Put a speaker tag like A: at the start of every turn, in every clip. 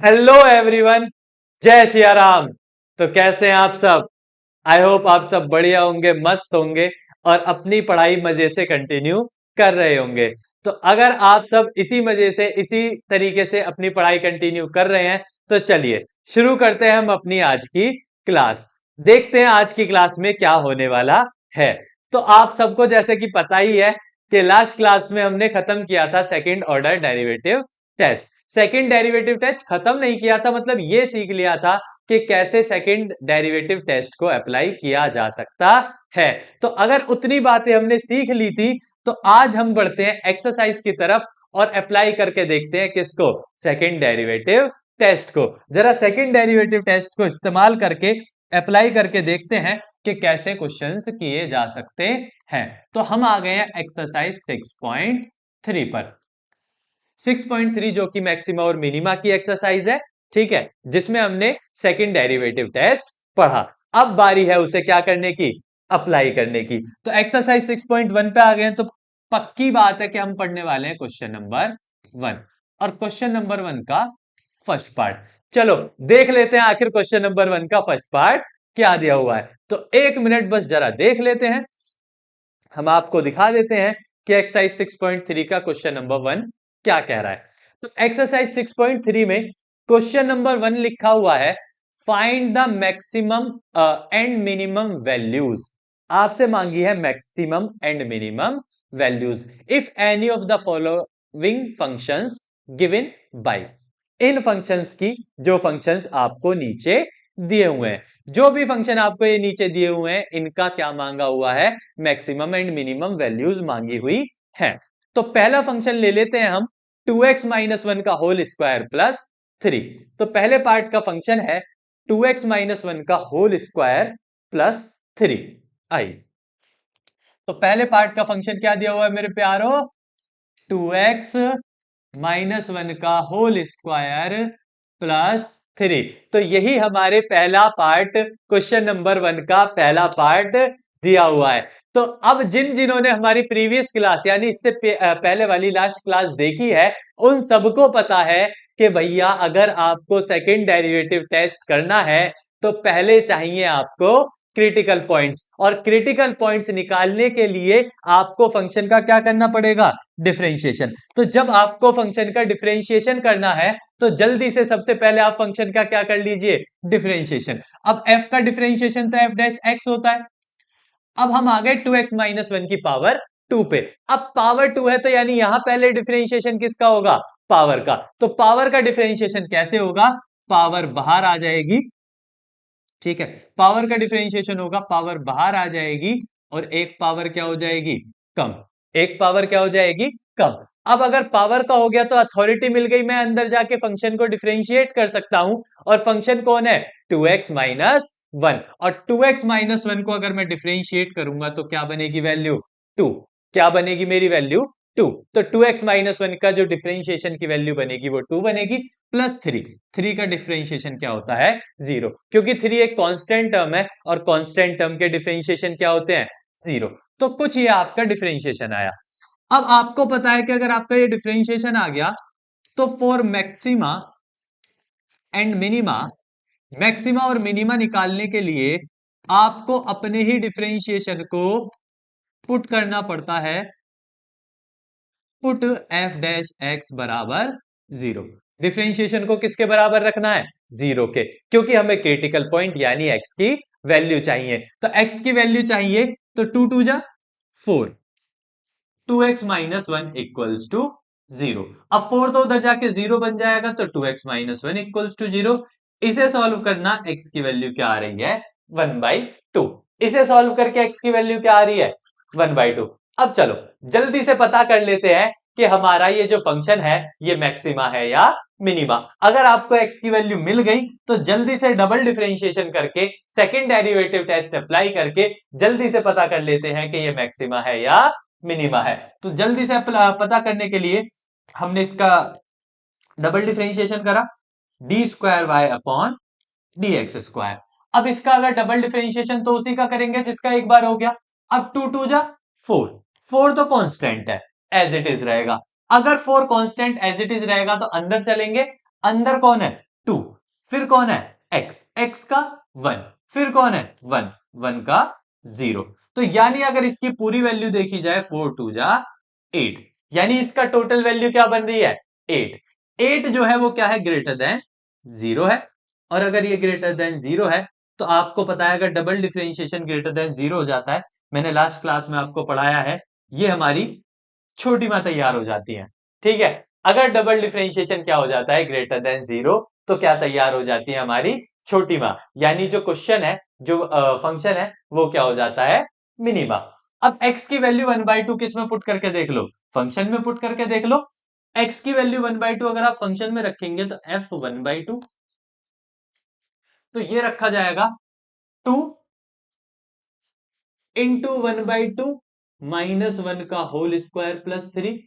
A: Hello everyone. जय सिया राम। तो कैसे हैं आप सब? आई होप आप सब बढ़िया होंगे, मस्त होंगे और अपनी पढ़ाई मजे से कंटिन्यू कर रहे होंगे। तो अगर आप सब इसी मजे से इसी तरीके से अपनी पढ़ाई कंटिन्यू कर रहे हैं तो चलिए शुरू करते हैं हम अपनी आज की क्लास। देखते हैं आज की क्लास में क्या होने वाला है। तो आप सबको जैसे कि पता ही है कि लास्ट क्लास में हमने खत्म किया था second order derivative test. Second derivative test खत्म नहीं किया था, मतलब ये सीख लिया था कि कैसे सेकंड डेरिवेटिव टेस्ट को अप्लाई किया जा सकता है। तो अगर उतनी बातें हमने सीख ली थी तो आज हम बढ़ते हैं एक्सरसाइज की तरफ और अप्लाई करके देखते हैं किसको, सेकंड डेरिवेटिव टेस्ट को। जरा सेकंड डेरिवेटिव टेस्ट को इस्तेमाल करके अप्लाई करके देखते हैं कि कैसे क्वेश्चंस किए जा सकते हैं। तो हम आ गए हैं एक्सरसाइज 6.3 पर। 6.3 जो कि मैक्सिमा और मिनिमा की एक्सरसाइज है, ठीक है, जिसमें हमने सेकंड डेरिवेटिव टेस्ट पढ़ा। अब बारी है उसे क्या करने की, अप्लाई करने की। तो एक्सरसाइज 6.1 पे आ गए हैं तो पक्की बात है कि हम पढ़ने वाले हैं क्वेश्चन नंबर 1। और क्वेश्चन नंबर 1 का फर्स्ट पार्ट, चलो देख लेते हैं आखिर क्वेश्चन नंबर 1 का फर्स्ट पार्ट क्या दिया हुआ है। तो 1 मिनट बस जरा देख लेते हैं, हम आपको दिखा देते हैं कि एक्सरसाइज 6.3 का क्वेश्चन नंबर 1 क्या कह रहा है। तो एक्सरसाइज 6.3 में क्वेश्चन नंबर 1 लिखा हुआ है, find the maximum and minimum values. आपसे मांगी है maximum and minimum values if any of the following functions given by. In functions की, जो फंक्शंस आपको नीचे दिए हुए हैं, जो भी फंक्शन आपको ये नीचे दिए हुए हैं, इनका क्या मांगा हुआ है, मैक्सिमम एंड मिनिमम वैल्यूज मांगी हुई है। तो पहला फंक्शन ले लेते हैं हम, 2x माइनस वन का होल स्क्वायर प्लस 3। तो पहले पार्ट का फंक्शन है 2x माइनस वन का होल स्क्वायर प्लस 3 आई। तो पहले पार्ट का फंक्शन क्या दिया हुआ है मेरे प्यारो, 2x माइनस वन का होल स्क्वायर प्लस 3। तो यही हमारे पहला पार्ट, क्वेश्चन नंबर 1 का पहला पार्ट दिया हुआ है। तो अब जिन जिन्होंने हमारी प्रीवियस क्लास यानी इससे पहले वाली लास्ट क्लास देखी है, उन सबको पता है कि भैया अगर आपको सेकंड डेरिवेटिव टेस्ट करना है तो पहले चाहिए आपको क्रिटिकल पॉइंट्स, और क्रिटिकल पॉइंट्स निकालने के लिए आपको फंक्शन का क्या करना पड़ेगा, डिफरेंशिएशन। तो जब आपको फंक्शन का डिफरेंशिएशन करना है तो जल्दी से सबसे पहले आप फंक्शन का क्या कर लीजिए, डिफरेंशिएशन। अब f का डिफरेंशिएशन तो f डैश x होता है। अब हम आ गए 2x माइनस वन की पावर 2 पे। अब पावर 2 है तो यानी यहां पहले डिफरेंशिएशन किसका होगा, पावर का। तो पावर का डिफरेंशिएशन कैसे होगा, पावर बाहर आ जाएगी, ठीक है, पावर का डिफरेंशिएशन होगा, पावर बाहर आ जाएगी और एक पावर क्या हो जाएगी, कम। एक पावर क्या हो जाएगी, कम। अब अगर पावर का हो गया तो अथॉरिटी मिल गई, मैं अंदर जाके फंक्शन को डिफरेंशिएट कर सकता हूं। और फंक्शन कौन है, 2x माइनस वन। और 2x माइनस वन को अगर मैं डिफरेंशिएट करूंगा तो क्या बनेगी वैल्यू, 2। क्या बनेगी मेरी वैल्यू, 2। तो 2x माइनस वन का जो डिफरेंशिएशन की वैल्यू बनेगी वो 2 बनेगी, प्लस 3। 3 का डिफरेंशिएशन क्या होता है, 0, क्योंकि 3 एक कांस्टेंट टर्म है और कांस्टेंट टर्म के डिफरेंशिएशन क्या होते हैं, 0। तो कुछ ये आपका डिफरेंशिएशन आया। अब आपको पता है कि अगर आपका ये डिफरेंशिएशन आ गया तो for maxima and minima, maxima और मिनिमा निकालने के लिए आपको अपने ही डिफरेंशिएशन को पुट करना पड़ता है, पुट एफ डैश एक्स बराबर 0। डिफरेंशिएशन को किसके बराबर रखना है, 0 के, क्योंकि हमें क्रिटिकल पॉइंट यानी x की वैल्यू चाहिए। तो x की वैल्यू चाहिए तो 2 2 जा 4, 2x minus one equals to 0। अब 4 तो उधर जाके 0 बन जाएगा तो 2x minus one equals to 0। इसे सॉल्व करना, x की वैल्यू क्या आ रही है, 1/2। इसे सॉल्व करके x की वैल्यू क्या आ रही है, 1/2। अब चलो जल्दी से पता कर लेते हैं कि हमारा ये जो फंक्शन है ये मैक्सिमा है या मिनिमा। अगर आपको x की वैल्यू मिल गई तो जल्दी से डबल डिफरेंशिएशन करके सेकंड डेरिवेटिव टेस्ट अप्लाई करके जल्दी से पता कर लेते हैं कि ये मैक्सिमा है या मिनिमा है। तो जल्दी से पता करने के लिए हमने इसका डबल डिफरेंशिएशन करा, d square y upon d x square. अब इसका अगर डबल डिफरेंशिएशन तो उसी का करेंगे जिसका एक बार हो गया। अब 2 2 जा 4, 4 तो कांस्टेंट है, एज इट इज रहेगा। अगर 4 कांस्टेंट एज इट इज रहेगा तो अंदर चलेंगे, अंदर कौन है, 2, फिर कौन है x, x का 1, फिर कौन है 1, 1 का 0। तो यानी अगर इसकी पूरी वैल्यू देखी जाए 4 2 जा 8, यानी इसका टोटल वैल्यू क्या बन रही है 8। 8 जो है वो क्या है ग्रेटर देन 0 है, और अगर ये ग्रेटर देन 0 है तो आपको पता है अगर डबल डिफरेंशिएशन ग्रेटर देन 0 हो जाता है, मैंने लास्ट क्लास में आपको पढ़ाया है, ये हमारी छोटी मां तैयार हो जाती है। ठीक है, अगर डबल डिफरेंशिएशन क्या हो जाता है ग्रेटर देन 0, तो क्या तैयार हो जाती है हमारी छोटी मां, यानी जो क्वेश्चन है, जो फंक्शन है, वो क्या हो जाता है मिनिमा। अब x की वैल्यू 1/2 किस में पुट करके देख लो, फंक्शन में पुट करके देख लो। x की वैल्यू 1/2 अगर आप फंक्शन में रखेंगे तो f 1/2, तो ये रखा जाएगा 2 इंटू 1/2 -1 का होल स्क्वायर प्लस 3।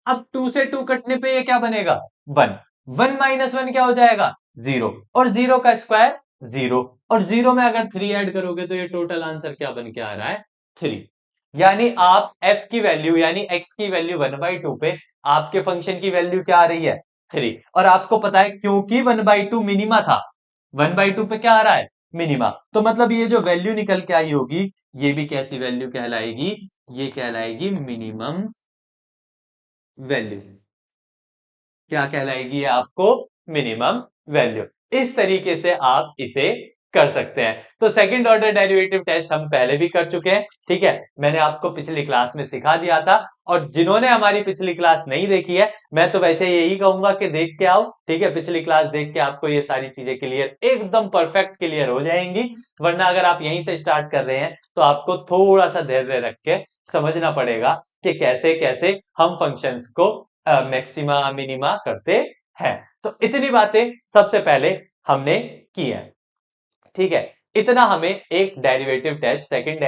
A: अब 2 से 2 कटने पे ये क्या बनेगा 1, 1 माइनस 1 क्या हो जाएगा 0, और 0 का स्क्वायर 0, और 0 में अगर 3 ऐड करोगे तो ये टोटल आंसर क्या बन के आ रहा है 3। यानी आप f की वैल्यू यानी x की वैल्यू 1/2 पे आपके फंक्शन की वैल्यू क्या आ रही है 3, और आपको पता है क्योंकि 1/2 मिनिमा था, 1/2 पे क्या आ रहा है मिनिमा, तो मतलब ये जो वैल्यू निकल के आई होगी ये भी कैसी वैल्यू कहलाएगी, ये कहलाएगी मिनिमम वैल्यू। क्या कहलाएगी आपको मिनिमम वैल्यू। इस तरीके से आप इसे कर सकते हैं। तो सेकंड ऑर्डर डेरिवेटिव टेस्ट हम पहले भी कर चुके हैं, ठीक है, मैंने आपको पिछली क्लास में सिखा दिया था, और जिन्होंने हमारी पिछली क्लास नहीं देखी है मैं तो वैसे यही कहूंगा कि देख के आओ, ठीक है, पिछली क्लास देख के आपको ये सारी चीजें क्लियर, एकदम परफेक्ट क्लियर हो जाएंगी। वरना अगर आप यहीं से स्टार्ट कर रहे हैं तो आपको थोड़ा सा धैर्य रख के समझना पड़ेगा कि कैसे कैसे हम फंक्शंस को मैक्सिमा मिनिमा करते हैं। तो इतनी बातें सबसे पहले हमने की है, ठीक है, इतना हमें एक derivative test, second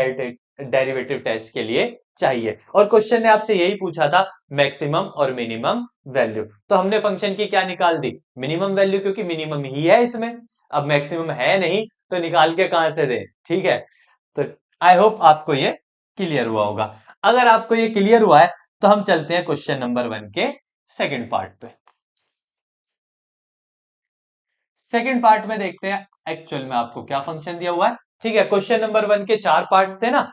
A: derivative test के लिए चाहिए। और क्वेश्चन ने आपसे यही पूछा था मैक्सिमम और मिनिमम वैल्यू, तो हमने फंक्शन की क्या निकाल दी मिनिमम वैल्यू, क्योंकि मिनिमम ही है इसमें, अब मैक्सिमम है नहीं तो निकाल के कहां से दें, ठीक है। तो आई होप आपको ये क्लियर हुआ होगा। अगर आपको ये क्लियर हुआ है तो हम चलते हैं क्वेश्चन नंबर 1 के सेकंड पार्ट पे। सेकंड पार्ट में देखते हैं एक्चुअल में आपको क्या फंक्शन दिया हुआ है। ठीक है, क्वेश्चन नंबर 1 के 4 पार्ट्स थे ना,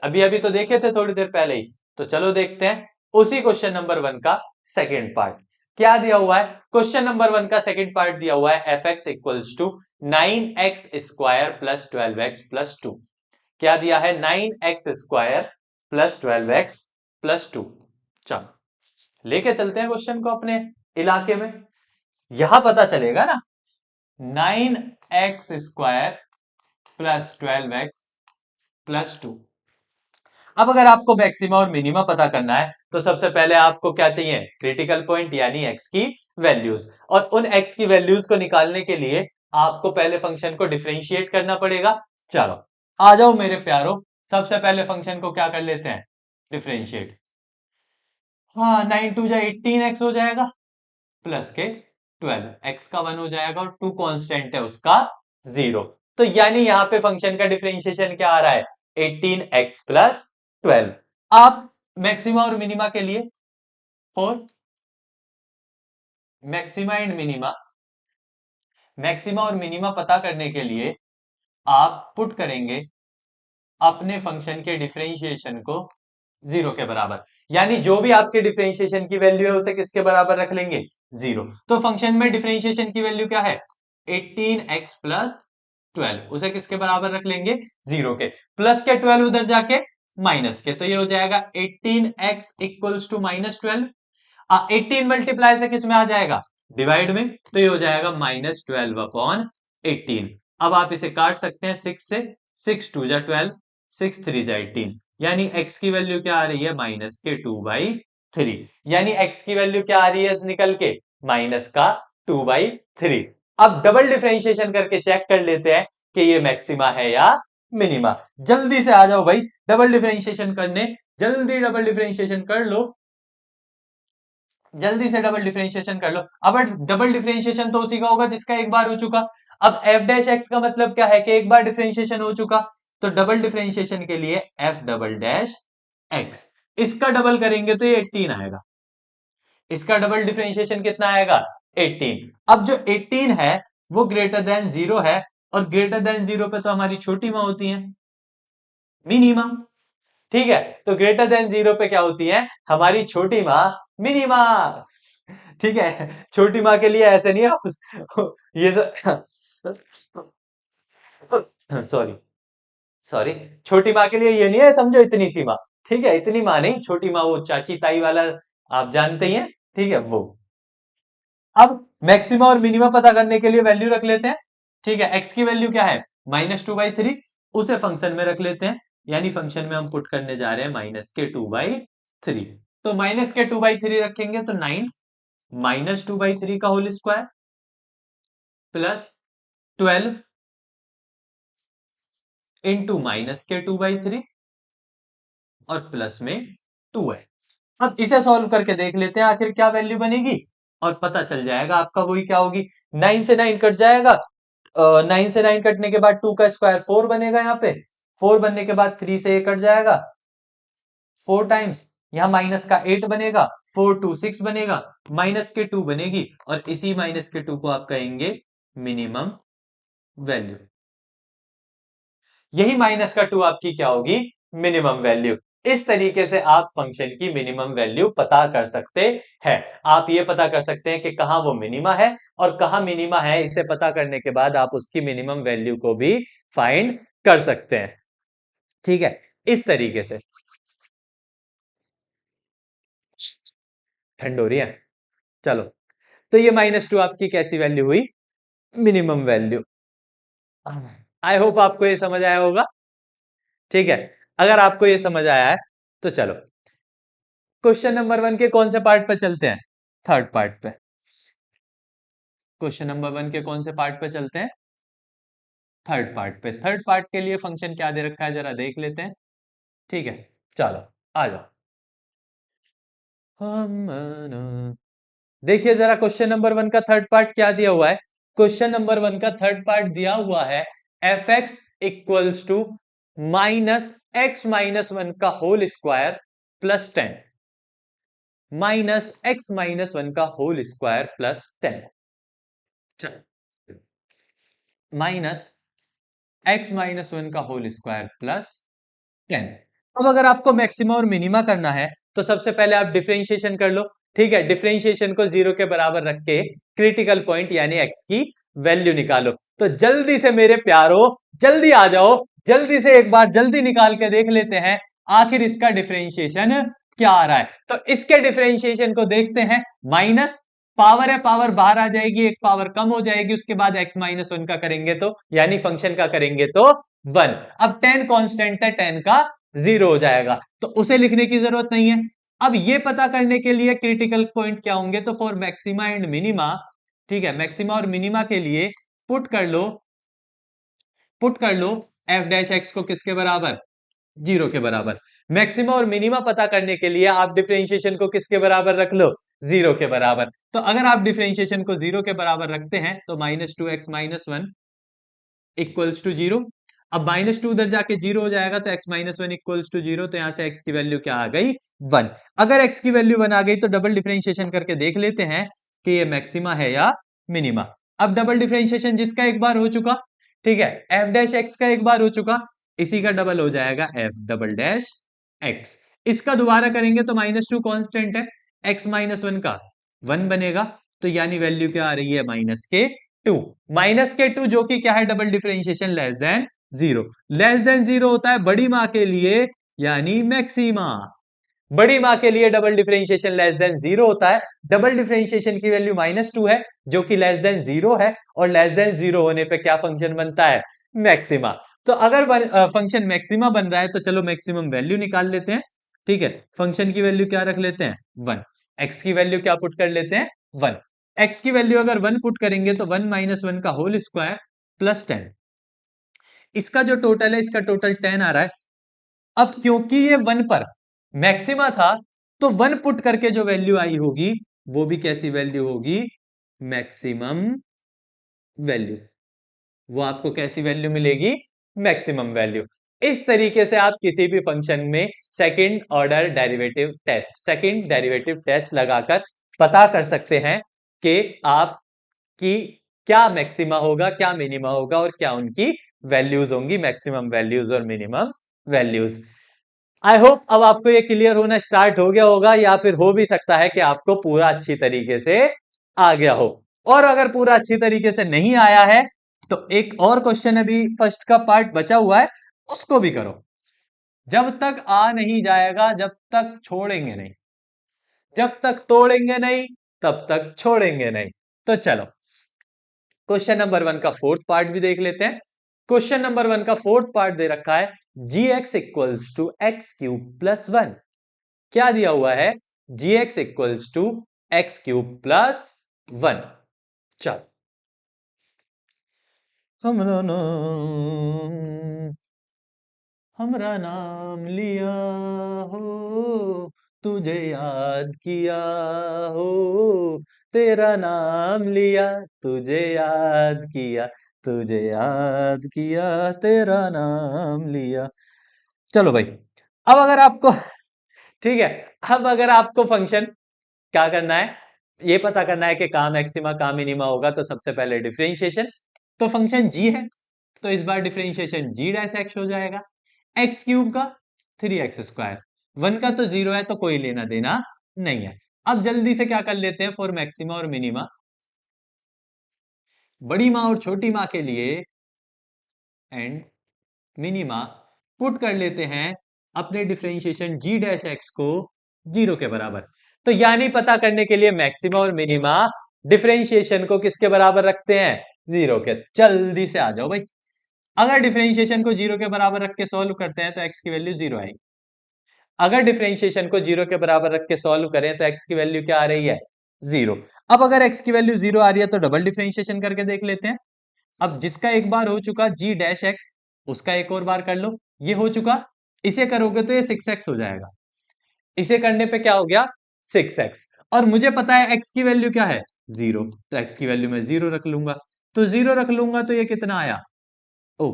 A: अभी अभी तो देखे थे थोड़ी देर पहले ही, तो चलो देखते हैं उसी क्वेश्चन नंबर 1 का सेकंड पार्ट क्या दिया हुआ है। क्वेश्चन नंबर 1 का सेकंड पार्ट दिया हुआ है f x equals to 9x² plus 12x plus 2। क्या दिया है 9x² प्लस 12x प्लस 2। चलो लेके चलते हैं क्वेश्चन को अपने इलाके में, यहां पता चलेगा ना 9x² प्लस 12x प्लस 2। अब अगर आपको मैक्सिमा और मिनिमा पता करना है तो सबसे पहले आपको क्या चाहिए क्रिटिकल पॉइंट यानी x की वैल्यूज, और उन x की वैल्यूज को निकालने के लिए आपको पहले फंक्शन को डिफरेंशिएट करना पड़ेगा। चलो आ जाओ मेरे प्यारो, सबसे पहले फंक्शन को क्या कर लेते हैं डिफरेंशिएट। हाँ 9 2 जा 18x हो जाएगा प्लस के 12 x का 1 हो जाएगा और 2 कांस्टेंट है उसका 0। तो यानी यहां पे फंक्शन का डिफरेंशिएशन क्या आ रहा है 18x प्लस 12। आप मैक्सिमा और मिनिमा के लिए for maxima and minima, maxima और मिनिमा पता करने के लिए आप पुट करेंगे अपने फंक्शन के डिफरेंशिएशन को 0 के बराबर, यानी जो भी आपके डिफरेंशिएशन की वैल्यू है उसे किसके बराबर रख लेंगे 0। तो फंक्शन में डिफरेंशिएशन की वैल्यू क्या है 18x प्लस 12, उसे किसके बराबर रख लेंगे 0 के, प्लस के 12 उधर जाके माइनस के, तो ये हो जाएगा 18x इक्वल्स टू -12। 18 मल्टीप्लाई से किस में आ जाएगा डिवाइड में, तो ये हो जाएगा -12/18। अब आप इसे काट सकते हैं 6 से, 6 2 जा 12, 6 3 जा 18, यानी x की वैल्यू क्या आ रही है -2/3, यानी x की वैल्यू क्या आ रही है निकल के -2/3। अब डबल डिफरेंशिएशन करके चेक कर लेते हैं कि ये मैक्सिमा है या मिनिमा। जल्दी से आ जाओ भाई डबल डिफरेंशिएशन करने, जल्दी डबल डिफरेंशिएशन कर लो, जल्दी से डबल डिफरेंशिएशन कर लो। अब डबल डिफरेंशिएशन तो उसी का होगा जिसका एक बार हो चुका। अब एफ डैश एक्स का मतलब क्या है कि एक बार डिफरेंशिएशन हो चुका, तो डबल डिफरेंशिएशन के लिए एफ डबल डैश एक्स, इसका डबल करेंगे तो ये 18 आएगा, इसका डबल डिफरेंशिएशन कितना आएगा 18। अब जो 18 है वो ग्रेटर देन 0 है, और ग्रेटर देन 0 पे तो हमारी छोटी मां होती है मिनिमा। ठीक है, तो ग्रेटर देन 0 पे क्या होती है हमारी छोटी मां मिनिमा। ठीक है, छोटी मां के लिए ऐसे नहीं है ये सॉरी सॉरी, छोटी माँ के लिए ये नहीं है समझो इतनी सी माँ। ठीक है, इतनी माँ नहीं, छोटी माँ वो चाची ताई वाला, आप जानते ही हैं। ठीक है वो। अब मैक्सिमा और मिनिमा पता करने के लिए वैल्यू रख लेते हैं। ठीक है, एक्स की वैल्यू क्या है -2/3, उसे फंक्शन में रख लेते हैं। यानी फंक्शन में हम पुट करने जा रहे हैं -2/3। तो -2/3 रखेंगे तो 9 -2/3 का होल स्क्वायर प्लस 12 इंटू -2/3 और प्लस में 2 है। अब इसे सॉल्व करके देख लेते हैं आखिर क्या वैल्यू बनेगी, और पता चल जाएगा आपका वही क्या होगी। 9 से 9 कट जाएगा, 9 से 9 कटने के बाद 2 का स्क्वायर 4 बनेगा, यहाँ पे 4 बनने के बाद 3 से 1 कट जाएगा 4 टाइम्स, यहाँ माइनस का 8 बनेगा, 4 2 6 बनेगा, माइनस के 2 बनेगी, और इसी माइनस के 2 को आप कहेंगे मिनिमम वैल्यू। यही माइनस का 2 आपकी क्या होगी मिनिमम वैल्यू। इस तरीके से आप फंक्शन की मिनिमम वैल्यू पता कर सकते हैं। आप ये पता कर सकते हैं कि कहां वो मिनिमा है और कहां मिनिमा है। इसे पता करने के बाद आप उसकी मिनिमम वैल्यू को भी फाइंड कर सकते हैं। ठीक है, इस तरीके से। ठंड हो रही है, चलो। तो ये -2 आपकी कैसी वैल्यू हुई मिनिमम वैल्यू। आई होप आपको ये समझ आया होगा। ठीक है, अगर आपको ये समझ आया है तो चलो क्वेश्चन नंबर 1 के कौन से पार्ट पे चलते हैं, थर्ड पार्ट पे। क्वेश्चन नंबर 1 के कौन से पार्ट पे चलते हैं, थर्ड पार्ट पे। थर्ड पार्ट के लिए फंक्शन क्या दे रखा है जरा देख लेते हैं। ठीक है, चलो आ जाओ। हम देखिए जरा क्वेश्चन नंबर 1 का थर्ड पार्ट क्या दिया हुआ है। क्वेश्चन नंबर 1 का थर्ड पार्ट दिया हुआ है f x equals to -x-1 का होल स्क्वायर +10, -x-1 का होल स्क्वायर +10, -x-1 का होल स्क्वायर +10। अब अगर आपको मैक्सिमा और मिनिमा करना है तो सबसे पहले आप डिफरेंशिएशन कर लो। ठीक है, डिफरेंशिएशन को 0 के बराबर रख के क्रिटिकल पॉइंट यानी x की वैल्यू निकालो। तो जल्दी से मेरे प्यारो जल्दी आ जाओ, जल्दी से एक बार जल्दी निकाल के देख लेते हैं आखिर इसका डिफरेंशिएशन क्या आ रहा है। तो इसके डिफरेंशिएशन को देखते हैं। माइनस पावर है, पावर बाहर आ जाएगी, एक पावर कम हो जाएगी, उसके बाद x-1 का करेंगे तो यानी फंक्शन का करेंगे तो 1। अब 10 कांस्टेंट है, 10 का 0 हो जाएगा, तो उसे लिखने की जरूरत नहीं है। अब ये पता करने के लिए क्रिटिकल पॉइंट क्या होंगे, तो फॉर मैक्सिमा एंड मिनिमा, ठीक है, मैक्सिमा और मिनिमा के लिए पुट कर लो, पुट कर लो एफ डैश एक्स को किसके बराबर, 0 के बराबर। मैक्सिमा और मिनिमा पता करने के लिए आप डिफरेंशिएशन को किसके बराबर रख लो, 0 के बराबर। तो अगर आप डिफरेंशिएशन को 0 के बराबर रखते हैं तो -2x-1 इक्वल्स टू 0। अब -2 उधर जाके 0 हो जाएगा तो x-1 इक्वल्स टू 0, तो यहां से x की वैल्यू क्या आ गई 1। अगर x की वैल्यू 1 आ गई तो डबल डिफरेंशिएशन करके देख लेते हैं कि ये मैक्सिमा है या मिनिमा। अब डबल डिफरेंशिएशन जिसका एक बार हो चुका, ठीक है, f डैश x का एक बार हो चुका, इसी का डबल हो जाएगा f डबल डैश x। इसका दोबारा करेंगे तो -2 कांस्टेंट है, x-1 का 1 बनेगा, तो यानी वैल्यू क्या आ रही है -2। -2 जो कि क्या है डबल डिफरेंशिएशन <0। <0 होता है बड़ी मां के लिए यानी मैक्सिमा। बड़ी मां के लिए डबल डिफरेंशिएशन <0 होता है। डबल डिफरेंशिएशन की वैल्यू -2 है जो कि <0 है, और <0 होने पे क्या फंक्शन बनता है मैक्सिमा। तो अगर फंक्शन मैक्सिमा बन रहा है तो चलो मैक्सिमम वैल्यू निकाल लेते हैं। ठीक है, फंक्शन की वैल्यू क्या रख लेते हैं 1, एक्स की वैल्यू क्या पुट कर लेते हैं 1। एक्स की वैल्यू अगर 1 पुट करेंगे तो 1 - 1 का होल स्क्वायर +10। इसका जो टोटल है इसका टोटल 10 आ रहा है। अब क्योंकि ये 1 पर मैक्सिमा था तो 1 पुट करके जो वैल्यू आई होगी वो भी कैसी वैल्यू होगी मैक्सिमम वैल्यू। वो आपको कैसी वैल्यू मिलेगी मैक्सिमम वैल्यू। इस तरीके से आप किसी भी फंक्शन में सेकंड डेरिवेटिव टेस्ट लगाकर पता कर सकते हैं कि आपकी क्या मैक्सिमा होगा, क्या मिनिमा होगा और क्या उनकी वैल्यूज होंगी, मैक्सिमम वैल्यूज और मिनिमम वैल्यूज। आई होप अब आपको ये क्लियर होना स्टार्ट हो गया होगा, या फिर हो भी सकता है कि आपको पूरा अच्छी तरीके से आ गया हो। और अगर पूरा अच्छी तरीके से नहीं आया है तो एक और क्वेश्चन अभी फर्स्ट का पार्ट बचा हुआ है, उसको भी करो। जब तक आ नहीं जाएगा, जब तक छोड़ेंगे नहीं, जब तक तोड़ेंगे नहीं, तब तक छोड़ेंगे नहीं। तो चलो क्वेश्चन नंबर 1 का फोर्थ पार्ट भी देख लेते हैं। क्वेश्चन नंबर 1 का फोर्थ पार्ट दे रखा है G X equals to X cube plus 1। क्या दिया हुआ है? G X equals to X cube plus 1। चल हमरा नाम, हमरा नाम लिया हो, तुझे याद किया हो, तेरा नाम लिया, तुझे याद किया, तुझे याद किया, तेरा नाम लिया। चलो भाई, अब अगर आपको ठीक है, अब अगर आपको फंक्शन क्या करना है, ये पता करना है कि कहां मैक्सिमा कहां मिनिमा होगा, तो सबसे पहले डिफरेंशिएशन। तो फंक्शन जी है, तो इस बार डिफरेंशिएशन जी डैश एक्स हो जाएगा, एक्स क्यूब का 3x²। 1 का तो 0 है, तो कोई लेना देना नहीं है। अब जल्दी से क्या कर लेते हैं, फॉर मैक्सिमा और मिनिमा, बड़ी माँ और छोटी माँ के लिए एंड मिनिमा पुट कर लेते हैं अपने डिफरेंशिएशन जी डैश एक्स को 0 के बराबर। तो यानी पता करने के लिए मैक्सिमा और मिनिमा डिफरेंशिएशन को किसके बराबर रखते हैं? 0 के। जल्दी से आ जाओ भाई। अगर डिफरेंशिएशन को 0 के बराबर रख के सॉल्व करते हैं तो एक्स की वैल्यू 0 आएगी। अगर डिफरेंशिएशन को 0 के बराबर रख के सॉल्व करें तो एक्स की वैल्यू क्या आ रही है? 0। अब अगर एक्स की वैल्यू 0 आ रही है तो डबल डिफरेंशिएशन करके देख लेते हैं। अब जिसका एक बार हो चुका जी डैश एक्स, उसका एक और बार कर लो। ये हो चुका, इसे करोगे तो ये 6x हो जाएगा। इसे करने पे क्या हो गया? 6x। और मुझे पता है x की वैल्यू क्या है? 0। तो x की वैल्यू मैं 0 रख लूंगा। तो 0 रख लूंगा तो ये कितना आया? ओ,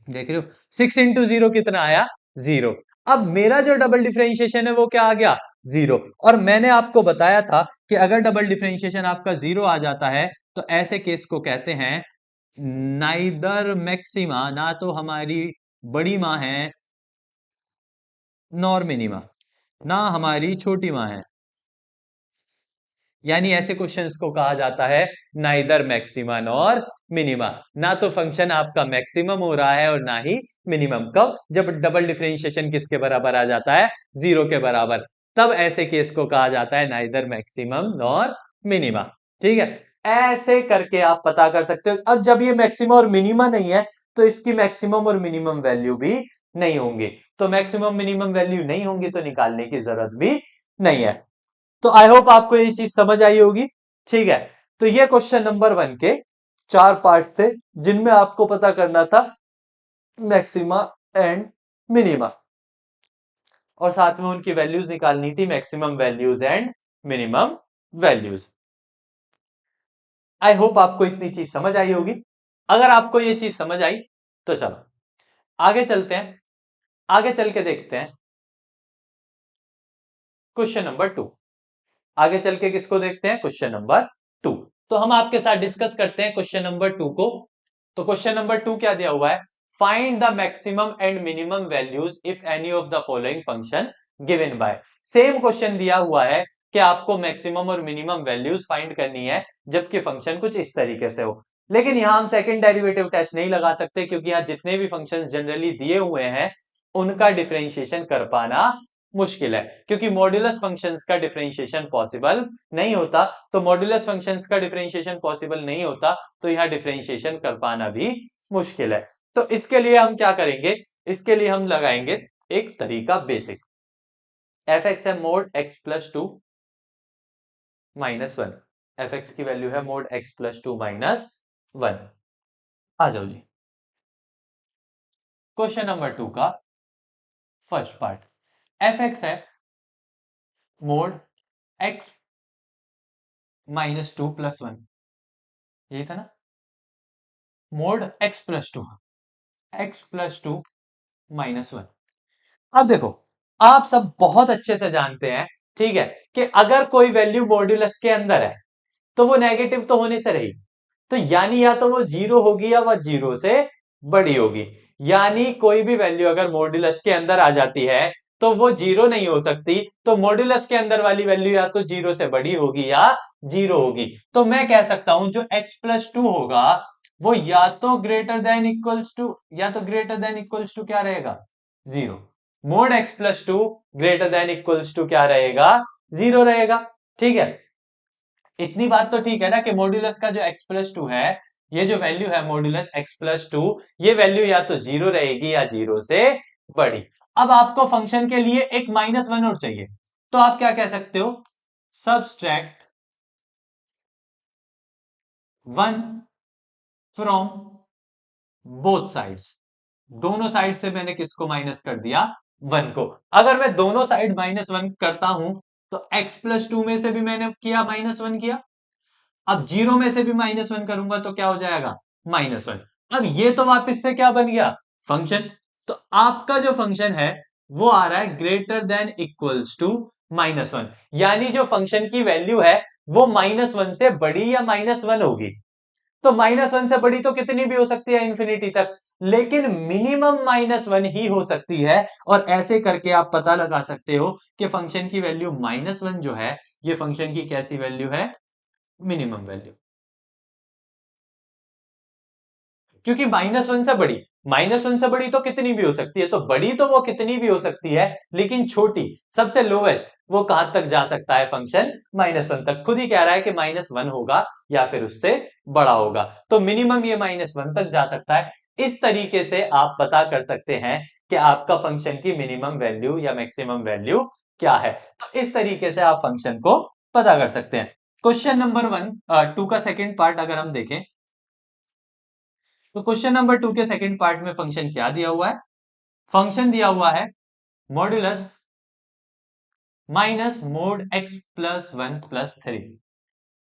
A: देख रहे हो, 6 इंटू 0 कितना आया? 0। अब मेरा जो डबल डिफरेंशिएशन है वो क्या आ गया? 0। और मैंने आपको बताया था कि अगर डबल डिफरेंशिएशन आपका 0 आ जाता है तो ऐसे केस को कहते हैं नाइदर मैक्सिमा, ना तो हमारी बड़ी मां है नॉर मिनिमा, ना हमारी छोटी मां है। यानी ऐसे क्वेश्चंस को कहा जाता है नाइदर मैक्सिमा नॉर मिनिमा। ना तो फंक्शन आपका मैक्सिमम हो रहा है और ना ही मिनिमम। कब? जब डबल डिफरेंशिएशन किसके बराबर आ जाता है? 0 के बराबर। तब ऐसे केस को कहा जाता है नाइदर मैक्सिमम नॉर मिनिमा। ठीक है, ऐसे करके आप पता कर सकते हो। अब जब ये मैक्सिमम और मिनिमा नहीं है तो इसकी मैक्सिमम और मिनिमम वैल्यू भी नहीं होंगी। तो मैक्सिमम मिनिमम वैल्यू नहीं होंगी तो निकालने की जरूरत भी नहीं है। तो आई होप आपको ये चीज समझ आई होगी। ठीक है, तो ये क्वेश्चन नंबर 1 के 4 पार्ट थे जिनमें आपको पता करना था मैक्सिमा एंड मिनिमा, और साथ में उनकी वैल्यूज निकालनी थी, maximum values and minimum values. I hope आपको इतनी चीज समझ आई होगी। अगर आपको ये चीज समझ आई तो चलो आगे चलते हैं। आगे चल के देखते हैं क्वेश्चन नंबर 2। आगे चल के किसको देखते हैं? Question number 2। तो हम आपके साथ डिस्कस करते हैं क्वेश्चन नंबर 2 को। तो क्वेश्चन नंबर 2 क्या दिया हुआ है? Find the maximum and minimum values if any of the following function given by. Same question दिया हुआ है कि आपको मैक्सिमम और मिनिमम वैल्यूज फाइंड करनी है जबकि फंक्शन कुछ इस तरीके से हो। लेकिन यहां हम सेकंड डेरिवेटिव टेस्ट नहीं लगा सकते क्योंकि यहां जितने भी फंक्शंस जनरली दिए हुए हैं उनका डिफरेंशिएशन कर पाना मुश्किल है, क्योंकि मॉड्यूलस फंक्शंस का डिफरेंशिएशन पॉसिबल नहीं होता। तो मॉड्यूलस फंक्शंस का डिफरेंशिएशन पॉसिबल नहीं होता तो यहां डिफरेंशिएशन कर पाना भी मुश्किल है। तो इसके लिए हम क्या करेंगे? इसके लिए हम लगाएंगे एक तरीका बेसिक। एफ एक्स है mod x plus two minus one. F x की वैल्यू है mod x plus two minus one. आ जाओ जी क्वेश्चन नंबर 2 का फर्स्ट पार्ट। एफ एक्स है mod x minus two plus one, ये था ना, mod x plus two, x plus two minus one. अब देखो, आप सब बहुत अच्छे से जानते हैं, ठीक है, कि अगर कोई वैल्यू मॉड्यूलस के अंदर है तो वो नेगेटिव तो होने से रही। तो यानी या तो वो जीरो होगी या वह जीरो से बड़ी होगी। यानी कोई भी वैल्यू अगर मॉड्यूलस के अंदर आ जाती है तो वो जीरो नहीं हो सकती। तो मॉड्यूलस के अंदर वाली वैल्यू या तो जीरो से बड़ी होगी या जीरो होगी। तो मैं कह सकता हूं जो x+2 होगा वो या तो ग्रेटर देन इक्वल्स टू, या तो ग्रेटर देन इक्वल्स टू क्या रहेगा, zero. Mod x+2 greater than equals to क्या रहेगा, जीरो रहेगा। ठीक है, इतनी बात तो ठीक है ना कि मॉड्यूलस का जो x+2 है, ये जो वैल्यू है मॉड्यूलस x+2, ये वैल्यू या तो जीरो रहेगी या जीरो से बड़ी। अब आपको फंक्शन के लिए एक -1 और चाहिए, तो आप क्या कह सकते हो, सबट्रैक्ट 1 फ्रॉम बोथ साइड्स। दोनों साइड से मैंने किसको माइनस कर दिया, 1 को। अगर मैं दोनों साइड -1 करता हूं तो x+2 में से भी मैंने किया -1 किया, अब जीरो में से भी -1 करूंगा तो क्या हो जाएगा, -1। अब ये तो वापस से क्या बन गया, फंक्शन। तो आपका जो फंक्शन है वो आ रहा है ग्रेटर देन इक्वल्स टू -1। यानी जो फंक्शन की वैल्यू है वो -1 से बड़ी या -1 होगी। तो -1 से बड़ी तो कितनी भी हो सकती है, इंफिनिटी तक, लेकिन मिनिमम -1 ही हो सकती है। और ऐसे करके आप पता लगा सकते हो कि फंक्शन की वैल्यू -1 जो है, ये फंक्शन की कैसी वैल्यू है, मिनिमम वैल्यू। क्योंकि -1 से बड़ी, -1 से बड़ी तो कितनी भी हो सकती है, तो बड़ी तो वो कितनी भी हो सकती है, लेकिन छोटी सबसे लोवेस्ट वो कहां तक जा सकता है, फंक्शन -1 तक। खुद ही कह रहा है कि -1 होगा या फिर उससे बड़ा होगा, तो मिनिमम ये -1 तक जा सकता है। इस तरीके से आप पता कर सकते हैं कि आपका फंक्शन की मिनिमम वैल्यू या मैक्सिमम वैल्यू क्या है। तो इस तरीके से आप फंक्शन को पता कर सकते हैं। क्वेश्चन नंबर 2 का सेकेंड पार्ट अगर हम देखें, तो क्वेश्चन नंबर 2 के सेकंड पार्ट में फंक्शन क्या दिया हुआ है, फंक्शन दिया हुआ है modulus minus mode x+1+3,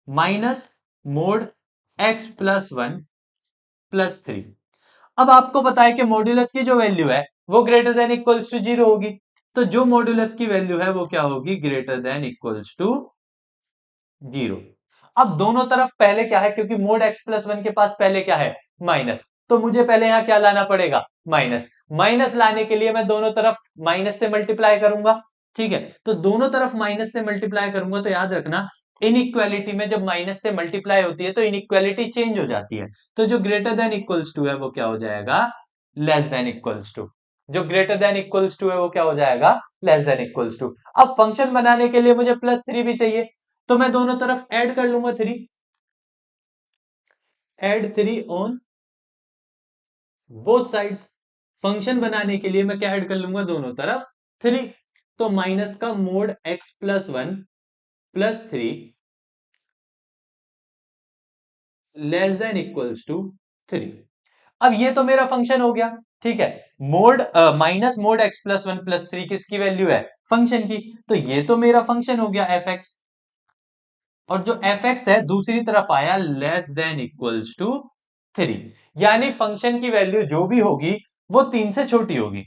A: minus mode x+1+3। अब आपको पता है कि मॉड्यूलस की जो वैल्यू है वो greater than equals to zero होगी। तो जो मॉड्यूलस की वैल्यू है वो क्या होगी, greater than equals to zero. अब दोनों तरफ पहले क्या है, क्योंकि मोड x+1 के पास पहले क्या है, माइनस, तो मुझे पहले यहां क्या लाना पड़ेगा, माइनस। माइनस लाने के लिए मैं दोनों तरफ माइनस से मल्टीप्लाई करूंगा। ठीक है, तो दोनों तरफ माइनस से मल्टीप्लाई करूंगा, तो याद रखना इनइक्वालिटी में जब माइनस से मल्टीप्लाई होती है तो इनइक्वालिटी चेंज हो जाती है। तो जो ग्रेटर देन इक्वल्स टू है वो क्या हो जाएगा, लेस देन इक्वल्स टू। जो ग्रेटर देन इक्वल्स टू है वो क्या हो जाएगा, लेस देन इक्वल्स टू। अब फंक्शन बनाने के लिए मुझे +3 भी चाहिए, तो मैं दोनों तरफ ऐड कर लूंगा 3, add 3 on both sides. Function बनाने के लिए मैं क्या ऐड कर लूंगा, दोनों तरफ 3। तो माइनस का mod x+1+3 less than equals to 3। अब ये तो मेरा फंक्शन हो गया। ठीक है, मोड माइनस मोड x+1+3 किसकी वैल्यू है, फंक्शन की। तो ये तो मेरा फंक्शन हो गया एफ एक्स, और जो एफ एक्स है दूसरी तरफ आया लेस देन इक्वल्स टू 3। यानी फंक्शन की वैल्यू जो भी होगी वो 3 से छोटी होगी।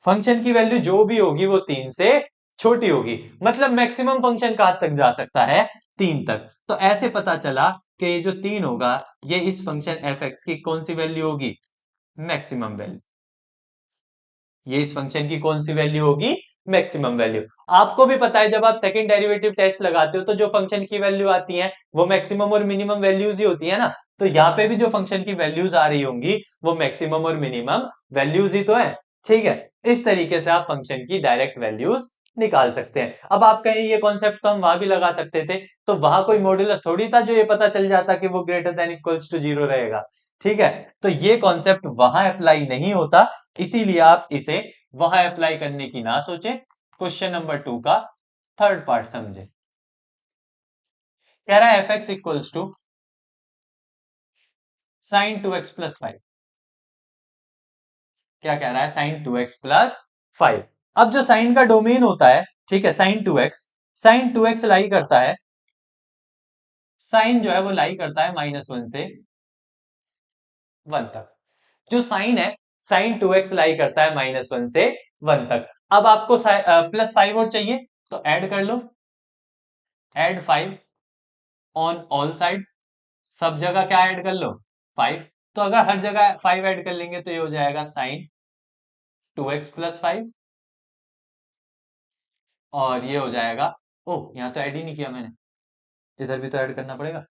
A: फंक्शन की वैल्यू जो भी होगी वो 3 से छोटी होगी। मतलब मैक्सिमम फंक्शन कहां तक जा सकता है, 3 तक। तो ऐसे पता चला कि ये जो 3 होगा ये इस फंक्शन एफ एक्स की कौन सी वैल्यू होगी, मैक्सिमम वैल्यू। ये इस फंक्शन की कौन सी वैल्यू होगी, मैक्सिमम वैल्यू। आपको भी पता है जब आप सेकंड डेरिवेटिव टेस्ट लगाते हो तो जो फंक्शन की वैल्यू आती है वो मैक्सिमम और मिनिमम वैल्यूज ही होती है ना। तो यहाँ पे भी जो फंक्शन की वैल्यूज आ रही होंगी वो मैक्सिमम और मिनिमम वैल्यूज ही तो है। ठीक है, इस तरीके से आप फंक्शन की डायरेक्ट वैल्यूज निकाल सकते हैं। अब आप कहें ये कॉन्सेप्ट तो हम वहां भी लगा सकते थे, तो वहां कोई मॉड्यूलस थोड़ी था जो ये पता चल जाता कि वो greater than equals to zero रहेगा। ठीक है, तो ये कॉन्सेप्ट वहां अप्लाई नहीं होता, इसीलिए आप इसे वहां अप्लाई करने की ना सोचें। क्वेश्चन नंबर 2 का थर्ड पार्ट समझे। कह रहा है f x equals to sin 2x+5। क्या कह रहा है, sin 2x+5। अब जो साइन का डोमेन होता है, ठीक है, sin 2x लाई करता है, साइन जो है वो लाई करता है -1 से 1 तक। जो साइन है, sin 2x लाई करता है -1 से 1 तक। अब आपको +5 और चाहिए, तो ऐड कर लो, ऐड 5 ऑन ऑल साइड्स, सब जगह क्या ऐड कर लो 5। तो अगर हर जगह 5 ऐड कर लेंगे तो ये हो जाएगा साइन 2x+5, और ये हो जाएगा, ओह यहां तो ऐड ही नहीं किया मैंने, इधर भी तो ऐड करना पड़ेगा।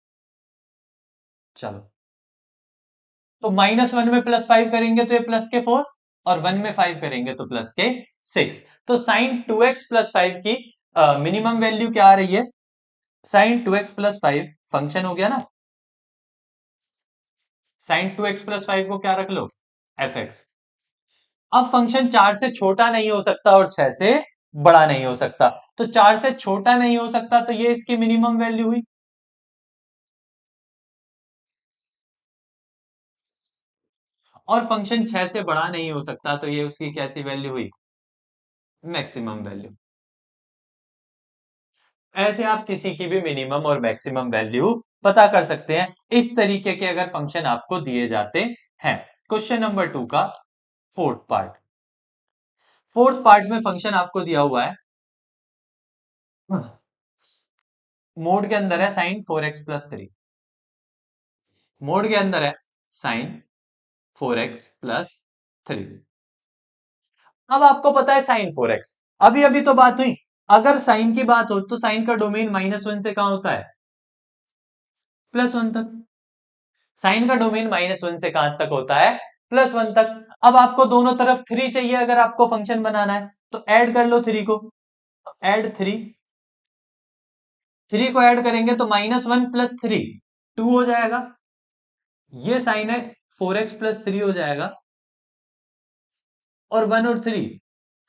A: चलो, तो -1 में +5 करेंगे तो ये +4, और 1 में 5 करेंगे तो +6। तो साइन 2x+5 की मिनिमम वैल्यू क्या आ रही है? साइन 2x+5 फंक्शन हो गया ना, साइन 2x+5 को क्या रख लो f(x). अब फंक्शन 4 से छोटा नहीं हो सकता और 6 से बड़ा नहीं हो सकता, तो 4 से छोटा नहीं हो सकता तो ये इसकी मिनिमम वैल्यू हुई, और फंक्शन 6 से बड़ा नहीं हो सकता तो ये उसकी कैसी वैल्यू हुई? Maximum value. ऐसे आप किसी की भी मिनिमम और मैक्सिमम वैल्यू पता कर सकते हैं, इस तरीके के अगर फंक्शन आपको दिए जाते हैं। क्वेश्चन नंबर 2 का फोर्थ पार्ट। फोर्थ पार्ट में फंक्शन आपको दिया हुआ है, मोड के अंदर है sin 4x+3, मोड के अंदर है sin 4x+3। अब आपको पता है sin 4x, अभी अभी तो बात हुई, अगर साइन की बात हो तो साइन का डोमेन -1 से कहां होता है? +1 तक। साइन का डोमेन -1 से कहां तक होता है? +1 तक। अब आपको दोनों तरफ 3 चाहिए, अगर आपको फंक्शन बनाना है तो ऐड कर लो 3 को, ऐड 3, 3 को ऐड करेंगे तो -1 + 3 2 हो जाएगा, ये साइन है 4x+3 हो जाएगा, और 1 और 3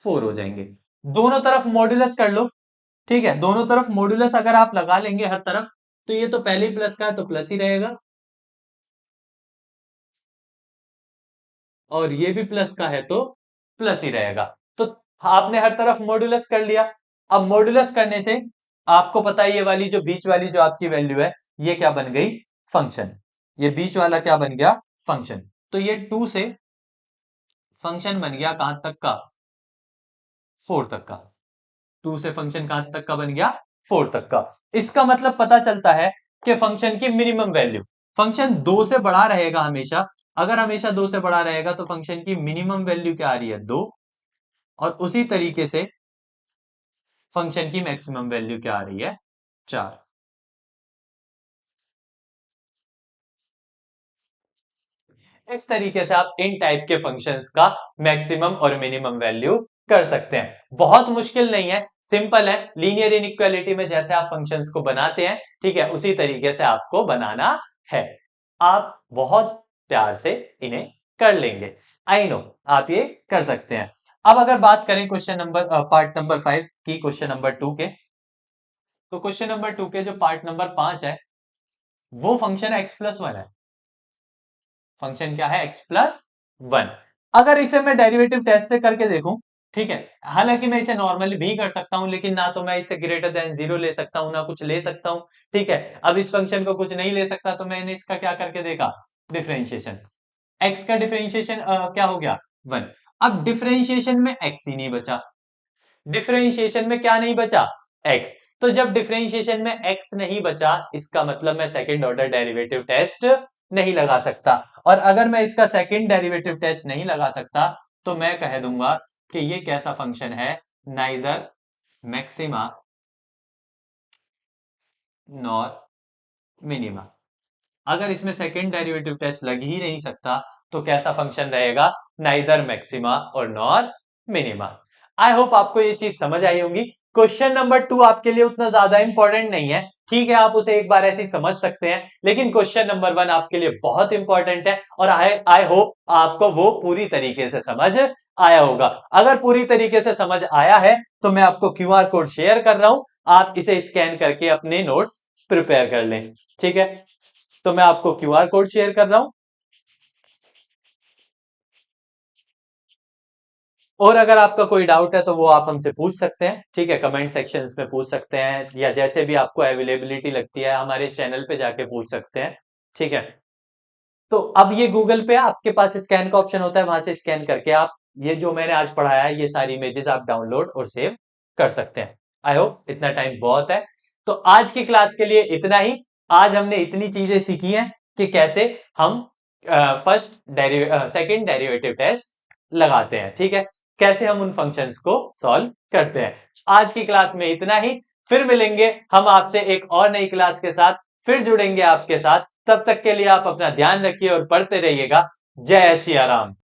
A: 4 हो जाएंगे। दोनों तरफ मॉड्यूलस कर लो, ठीक है, दोनों तरफ मॉड्यूलस अगर आप लगा लेंगे हर तरफ, तो ये तो पहले ही प्लस का है तो प्लस ही रहेगा, और ये भी प्लस का है तो प्लस ही रहेगा। तो आपने हर तरफ मॉड्यूलस कर लिया। अब मॉड्यूलस करने से आपको पता है ये वाली जो बीच वाली जो आपकी वैल्यू है, ये क्या बन गई? फंक्शन। ये बीच वाला क्या बन गया? फंक्शन। तो ये 2 से फंक्शन बन गया कहां तक का? 4 तक का। 2 से फंक्शन कहां तक का बन गया? 4 तक का। इसका मतलब पता चलता है कि फंक्शन की मिनिमम वैल्यू, फंक्शन 2 से बड़ा रहेगा हमेशा, अगर हमेशा 2 से बड़ा रहेगा तो फंक्शन की मिनिमम वैल्यू क्या आ रही है? 2। और उसी तरीके से फंक्शन की मैक्सिमम वैल्यू क्या आ रही है? 4। इस तरीके से आप इन टाइप के फंक्शंस का मैक्सिमम और मिनिमम वैल्यू कर सकते हैं। बहुत मुश्किल नहीं है, सिंपल है। लीनियर इनइक्वालिटी में जैसे आप फंक्शंस को बनाते हैं, ठीक है, उसी तरीके से आपको बनाना है। आप बहुत प्यार से इन्हें कर लेंगे, आई नो आप ये कर सकते हैं। अब अगर बात करें क्वेश्चन नंबर पार्ट नंबर 5 की, क्वेश्चन नंबर 2 के, तो क्वेश्चन नंबर 2 के जो पार्ट नंबर 5 है, वो फंक्शन x+1 है। फंक्शन क्या है? x+1। अगर इसे मैं डेरिवेटिव टेस्ट से करके देखूं, ठीक है, हालांकि मैं इसे नॉर्मली भी कर सकता हूं, लेकिन ना तो मैं इसे ग्रेटर देन 0 ले सकता हूं ना कुछ ले सकता हूं, ठीक है। अब इस फंक्शन को कुछ नहीं ले सकता तो मैंने इसका क्या करके देखा? डिफरेंशिएशन। x का डिफरेंशिएशन क्या हो गया? 1। अब डिफरेंशिएशन में x ही नहीं बचा, डिफरेंशिएशन में क्या नहीं बचा? x। तो जब डिफरेंशिएशन में x नहीं बचा, इसका मतलब मैं सेकंड ऑर्डर डेरिवेटिव टेस्ट नहीं लगा सकता, और अगर मैं इसका सेकंड डेरिवेटिव टेस्ट नहीं लगा सकता तो मैं कह दूंगा कि ये कैसा फंक्शन है? Neither maxima nor minima. अगर इसमें सेकंड डेरिवेटिव टेस्ट लग ही नहीं सकता तो कैसा फंक्शन रहेगा? नाइदर मैक्सिमा और नॉर मिनिमा। आई होप आपको ये चीज समझ आई होगी। क्वेश्चन नंबर 2 आपके लिए उतना ज्यादा इंपॉर्टेंट नहीं है, ठीक है, आप उसे एक बार ऐसे ही समझ सकते हैं, लेकिन क्वेश्चन नंबर 1 आपके लिए बहुत इंपॉर्टेंट है, और आई होप आपको वो पूरी तरीके से समझ आया होगा। अगर पूरी तरीके से समझ आया है तो मैं आपको क्यूआर कोड शेयर कर रहा हूं, आप इसे स्कैन करके अपने नोट्स प्रिपेयर कर लें, ठीक है। तो मैं आपको क्यूआर कोड शेयर कर रहा हूं, और अगर आपका कोई डाउट है तो वो आप हमसे पूछ सकते हैं, ठीक है, कमेंट सेक्शंस में पूछ सकते हैं, या जैसे भी आपको अवेलेबिलिटी लगती है हमारे चैनल पे जाके पूछ सकते हैं, ठीक है। तो अब ये गूगल पे आपके पास स्कैन का ऑप्शन होता है, वहां से स्कैन करके आप ये जो मैंने आज पढ़ाया है ये सारी इमेजेस आप डाउनलोड और सेव कर सकते हैं। आई होप इतना टाइम बहुत है। तो आज की क्लास के लिए इतना ही। आज हमने इतनी चीजें सीखी हैं कि कैसे हम सेकंड डेरिवेटिव टेस्ट लगाते हैं, ठीक है, कैसे हम उन फंक्शंस को सॉल्व करते हैं। आज की क्लास में इतना ही, फिर मिलेंगे हम आपसे एक और नई क्लास के साथ, फिर जुड़ेंगे आपके साथ। तब तक के लिए आप अपना ध्यान रखिए और पढ़ते रहिएगा। जय सिया राम।